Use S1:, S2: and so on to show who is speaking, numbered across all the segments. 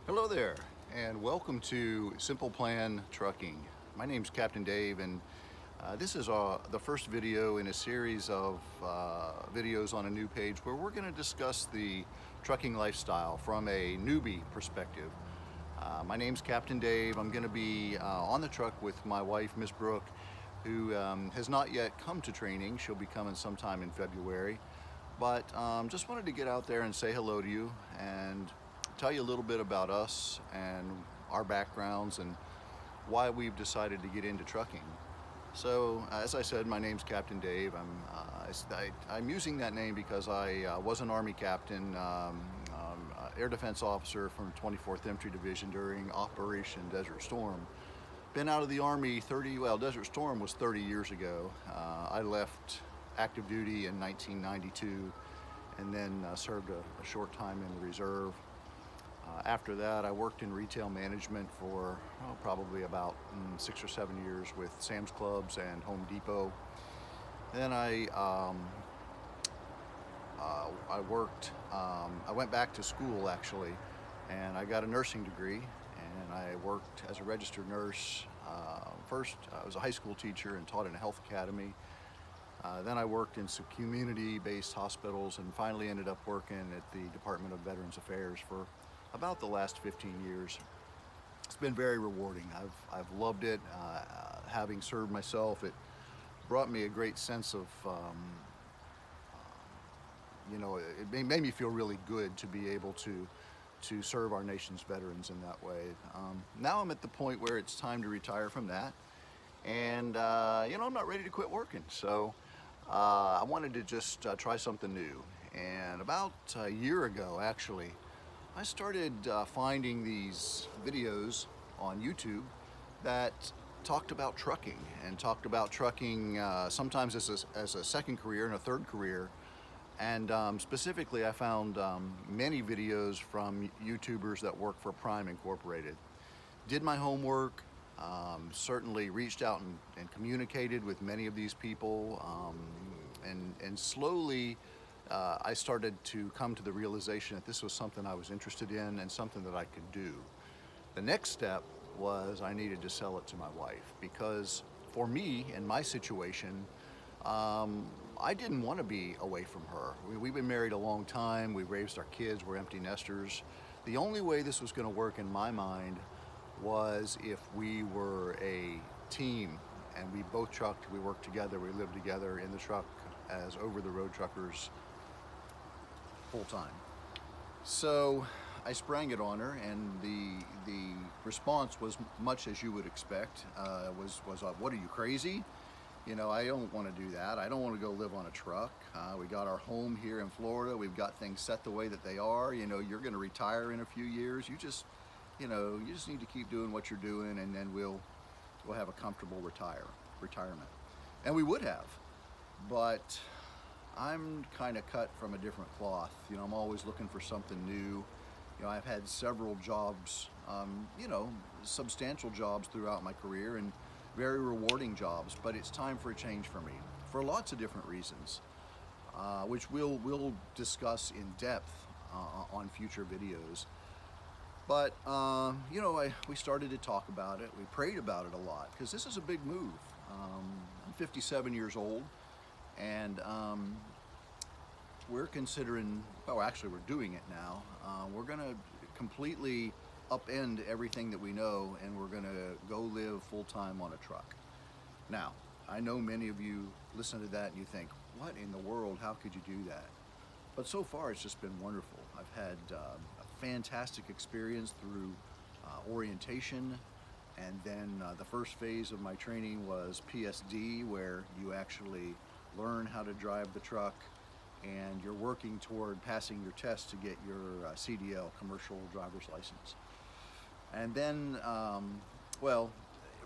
S1: Hello there, and welcome to Simple Plan Trucking. My name's Captain Dave, and this is the first video in a series of videos on a new page where we're going to discuss the trucking lifestyle from a newbie perspective. My name's Captain Dave. I'm going to be on the truck with my wife, Miss Brooke, who has not yet come to training. She'll be coming sometime in February. But just wanted to get out there and say hello to you and tell you a little bit about us and our backgrounds and why we've decided to get into trucking. So, as I said, my name's Captain Dave. I'm using that name because I was an Army captain, air defense officer from 24th Infantry Division during Operation Desert Storm. Been out of the Army Desert Storm was 30 years ago. I left active duty in 1992 and then served a short time in the reserve. After that, I worked in retail management for probably about 6 or 7 years with Sam's Clubs and Home Depot. Then I went back to school actually, and I got a nursing degree, and I worked as a registered nurse. First, I was a high school teacher and taught in a health academy. Then I worked in some community-based hospitals and finally ended up working at the Department of Veterans Affairs for about the last 15 years. It's been very rewarding. I've loved it. Having served myself, it brought me a great sense of, it made me feel really good to be able to serve our nation's veterans in that way. Now I'm at the point where it's time to retire from that. And, I'm not ready to quit working. So I wanted to just try something new. And about a year ago, actually, I started finding these videos on YouTube that talked about trucking and talked about trucking sometimes as a second career and a third career. And specifically, I found many videos from YouTubers that work for Prime Incorporated. Did my homework, certainly reached out and communicated with many of these people, and slowly I started to come to the realization that this was something I was interested in and something that I could do. The next step was I needed to sell it to my wife, because for me, in my situation, I didn't want to be away from her. We've been married a long time. We raised our kids. We're empty nesters. The only way this was going to work in my mind was if we were a team and we both trucked, we worked together, we lived together in the truck as over-the-road truckers full time. So I sprang it on her, and the response was much as you would expect. Was what, are you crazy? I don't want to do that. I don't want to go live on a truck. We got our home here in Florida. We've got things set the way that they are. You're going to retire in a few years. You just need to keep doing what you're doing, and then we'll have a comfortable retirement. And we would have, but I'm kind of cut from a different cloth. I'm always looking for something new. I've had several jobs, substantial jobs throughout my career and very rewarding jobs, but it's time for a change for me for lots of different reasons, which we'll discuss in depth on future videos. But, we started to talk about it. We prayed about it a lot because this is a big move. I'm 57 years old, and we're considering, well, actually we're doing it now. We're going to completely upend everything that we know, and we're going to go live full-time on a truck. Now, I know many of you listen to that and you think, what in the world, how could you do that? But so far it's just been wonderful. I've had a fantastic experience through orientation, and then the first phase of my training was PSD, where you actually learn how to drive the truck, and you're working toward passing your test to get your CDL, commercial driver's license. And then,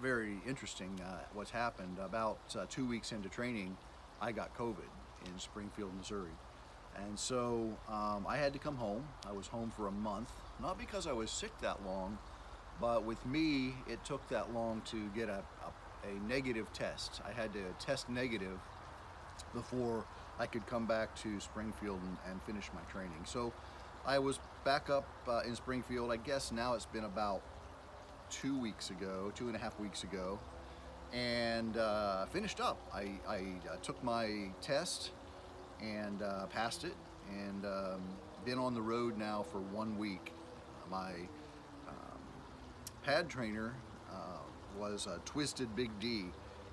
S1: very interesting what's happened. About 2 weeks into training, I got COVID in Springfield, Missouri. And so I had to come home. I was home for a month, not because I was sick that long, but with me, it took that long to get a negative test. I had to test negative before I could come back to Springfield and finish my training. So I was back up in Springfield. I guess now it's been about 2 weeks ago, 2.5 weeks ago, and finished up. I took my test and passed it, and been on the road now for 1 week. My pad trainer was Twisted Big D.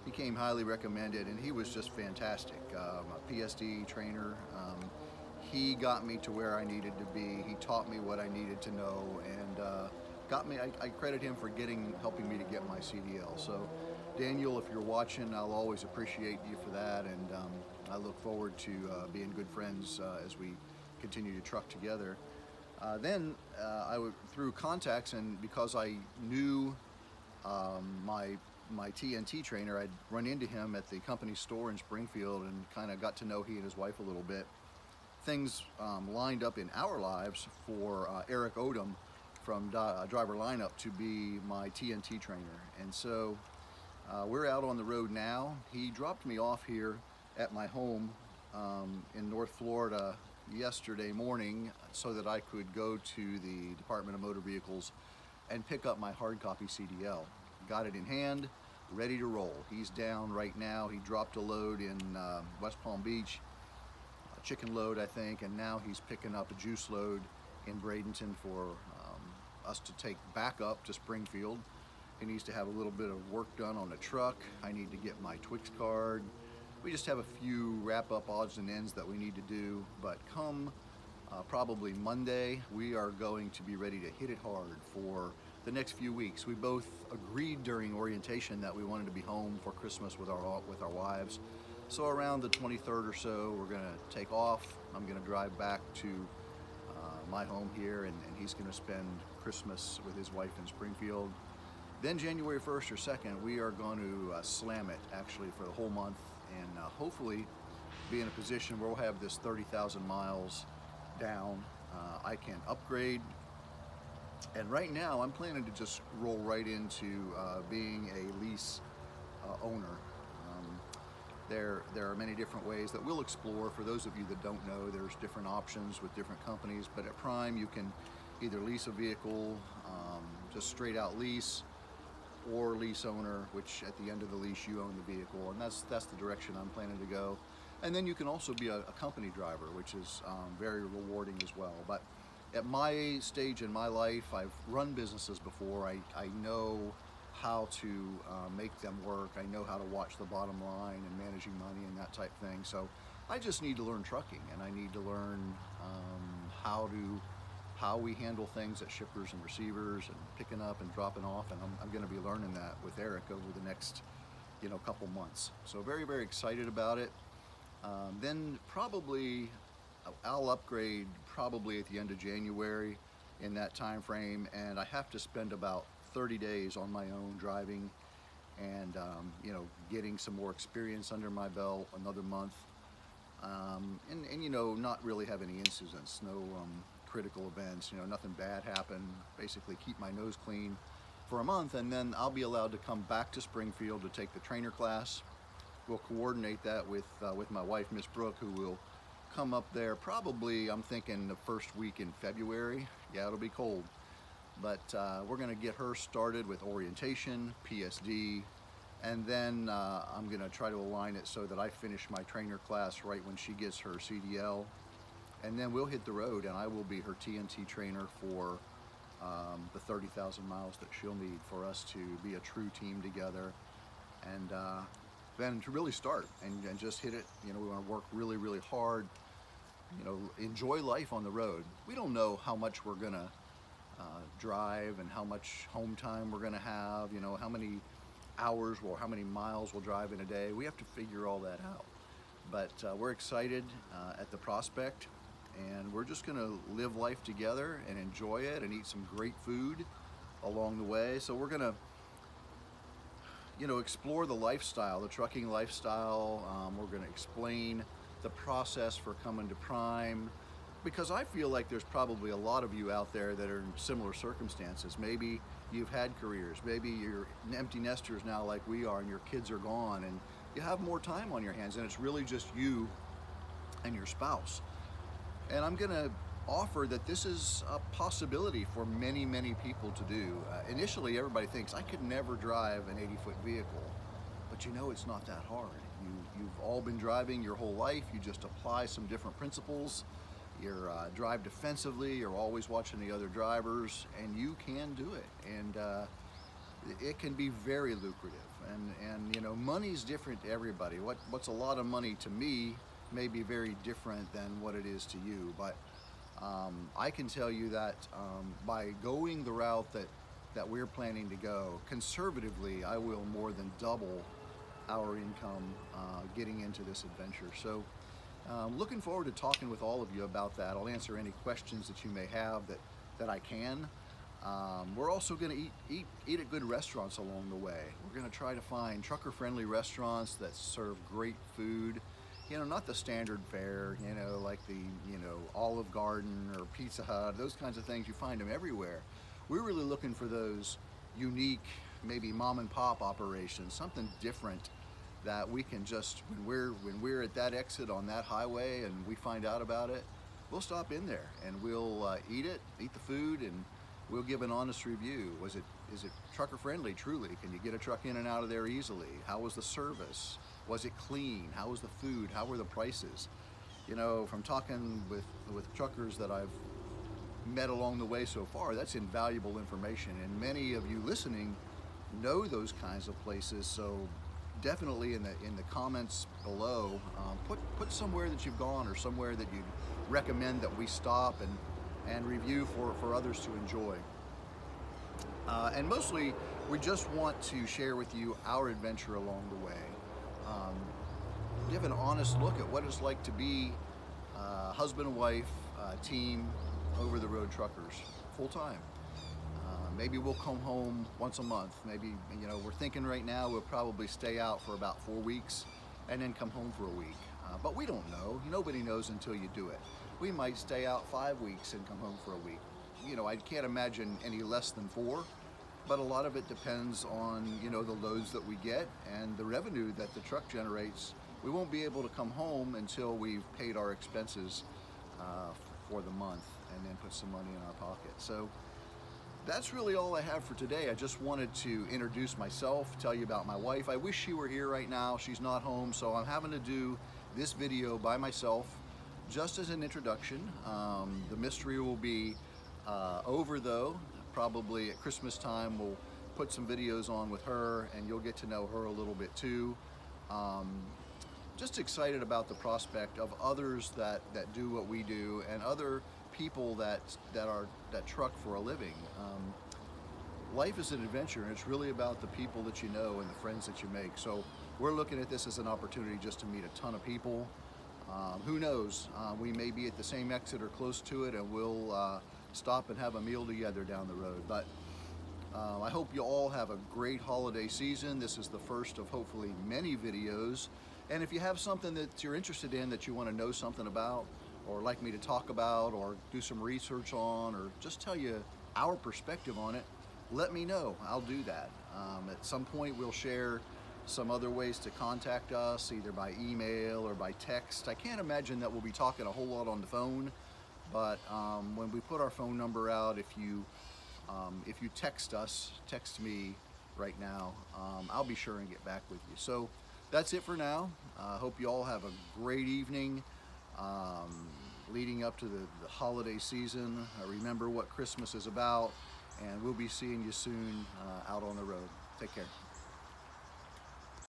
S1: He came highly recommended, and he was just fantastic. A PSD trainer. He got me to where I needed to be. He taught me what I needed to know, and got me. I credit him for helping me to get my CDL. So, Daniel, if you're watching, I'll always appreciate you for that, and I look forward to being good friends as we continue to truck together. Then I would, through contacts, and because I knew my TNT trainer, I'd run into him at the company store in Springfield and kind of got to know he and his wife a little bit. Things lined up in our lives for Eric Odom from Driver Lineup to be my TNT trainer. And so we're out on the road now. He dropped me off here at my home in North Florida yesterday morning so that I could go to the Department of Motor Vehicles and pick up my hard copy CDL. Got it in hand, ready to roll. He's down right now. He dropped a load in West Palm Beach, a chicken load I think, and now he's picking up a juice load in Bradenton for us to take back up to Springfield. He needs to have a little bit of work done on the truck. I need to get my Twix card. We just have a few wrap-up odds and ends that we need to do, but come probably Monday, we are going to be ready to hit it hard for the next few weeks. We both agreed during orientation that we wanted to be home for Christmas with our wives. So around the 23rd or so, we're going to take off. I'm going to drive back to my home here, and he's going to spend Christmas with his wife in Springfield. Then January 1st or 2nd, we are going to slam it actually for the whole month, and hopefully be in a position where we'll have this 30,000 miles down. I can upgrade, and right now I'm planning to just roll right into being a lease owner. There are many different ways that we'll explore. For those of you that don't know, there's different options with different companies, but at Prime you can either lease a vehicle, just straight out lease, or lease owner, which at the end of the lease you own the vehicle, and that's the direction I'm planning to go. And then you can also be a company driver, which is very rewarding as well. But at my stage in my life, I've run businesses before. I know how to make them work. I know how to watch the bottom line and managing money and that type thing. So I just need to learn trucking, and I need to learn how we handle things at shippers and receivers and picking up and dropping off, and I'm going to be learning that with Eric over the next couple months. So very, very excited about it. Then probably I'll upgrade probably at the end of January in that time frame, and I have to spend about 30 days on my own driving and getting some more experience under my belt, another month, and not really have any incidents, no critical events, nothing bad happen. Basically keep my nose clean for a month, and then I'll be allowed to come back to Springfield to take the trainer class. We'll coordinate that with my wife, Miss Brooke, who will come up there probably, I'm thinking, the first week in February. Yeah, it'll be cold, but we're going to get her started with orientation, PSD, and then I'm going to try to align it so that I finish my trainer class right when she gets her CDL, and then we'll hit the road, and I will be her TNT trainer for the 30,000 miles that she'll need for us to be a true team together, and then to really start and just hit it. We want to work really, really hard, enjoy life on the road. We don't know how much we're going to drive and how much home time we're going to have, how many hours or how many miles we'll drive in a day. We have to figure all that out. But we're excited at the prospect, and we're just going to live life together and enjoy it and eat some great food along the way. So we're going to explore the lifestyle, the trucking lifestyle. We're going to explain the process for coming to Prime, because I feel like there's probably a lot of you out there that are in similar circumstances. Maybe you've had careers, maybe you're empty nesters now like we are, and your kids are gone, and you have more time on your hands, and it's really just you and your spouse. And I'm gonna offer that this is a possibility for many, many people to do. Initially, everybody thinks, I could never drive an 80-foot vehicle. But you know it's not that hard. You've all been driving your whole life. You just apply some different principles. You drive defensively. You're always watching the other drivers, and you can do it. And it can be very lucrative. And you know, money's different to everybody. What's a lot of money to me may be very different than what it is to you. But I can tell you that by going the route that we're planning to go, conservatively, I will more than double our income getting into this adventure. So looking forward to talking with all of you about that. I'll answer any questions that you may have that I can. We're also going to eat at good restaurants along the way. We're going to try to find trucker-friendly restaurants that serve great food. You know, not the standard fare, you know, like the, you know, Olive Garden or Pizza Hut, those kinds of things. You find them everywhere. We're really looking for those unique, maybe mom and pop operations, something different that we can just, when we're at that exit on that highway and we find out about it, we'll stop in there and we'll eat the food, and we'll give an honest review. Is it trucker friendly truly? Can you get a truck in and out of there easily? How was the service? Was it clean? How was the food? How were the prices? You know, from talking with truckers that I've met along the way so far, that's invaluable information, and many of you listening know those kinds of places. So definitely in the comments below, put somewhere that you've gone or somewhere that you'd recommend that we stop and review for others to enjoy. And mostly we just want to share with you our adventure along the way. Give an honest look at what it's like to be husband and wife team over the road truckers full time. Maybe we'll come home once a month. Maybe, you know, we're thinking right now we'll probably stay out for about 4 weeks and then come home for a week. But we don't know. Nobody knows until you do it. We might stay out 5 weeks and come home for a week. You know, I can't imagine any less than 4. But a lot of it depends on, you know, the loads that we get and the revenue that the truck generates. We won't be able to come home until we've paid our expenses for the month and then put some money in our pocket. So that's really all I have for today. I just wanted to introduce myself, tell you about my wife. I wish she were here right now. She's not home, so I'm having to do this video by myself just as an introduction. The mystery will be over though. Probably at Christmas time we'll put some videos on with her and you'll get to know her a little bit too. Just excited about the prospect of others that do what we do, and other people that truck for a living. Life is an adventure, and it's really about the people that you know and the friends that you make. So we're looking at this as an opportunity just to meet a ton of people. Who knows, we may be at the same exit or close to it, and we'll stop and have a meal together down the road. But I hope you all have a great holiday season. This is the first of hopefully many videos. And if you have something that you're interested in, that you want to know something about, or like me to talk about, or do some research on, or just tell you our perspective on it, let me know. I'll do that. At some point we'll share some other ways to contact us, either by email or by text. I can't imagine that we'll be talking a whole lot on the phone, but when we put our phone number out, if you text me right now, I'll be sure and get back with you. So that's it for now. Hope you all have a great evening leading up to the holiday season. Remember what Christmas is about, and we'll be seeing you soon out on the road. Take care.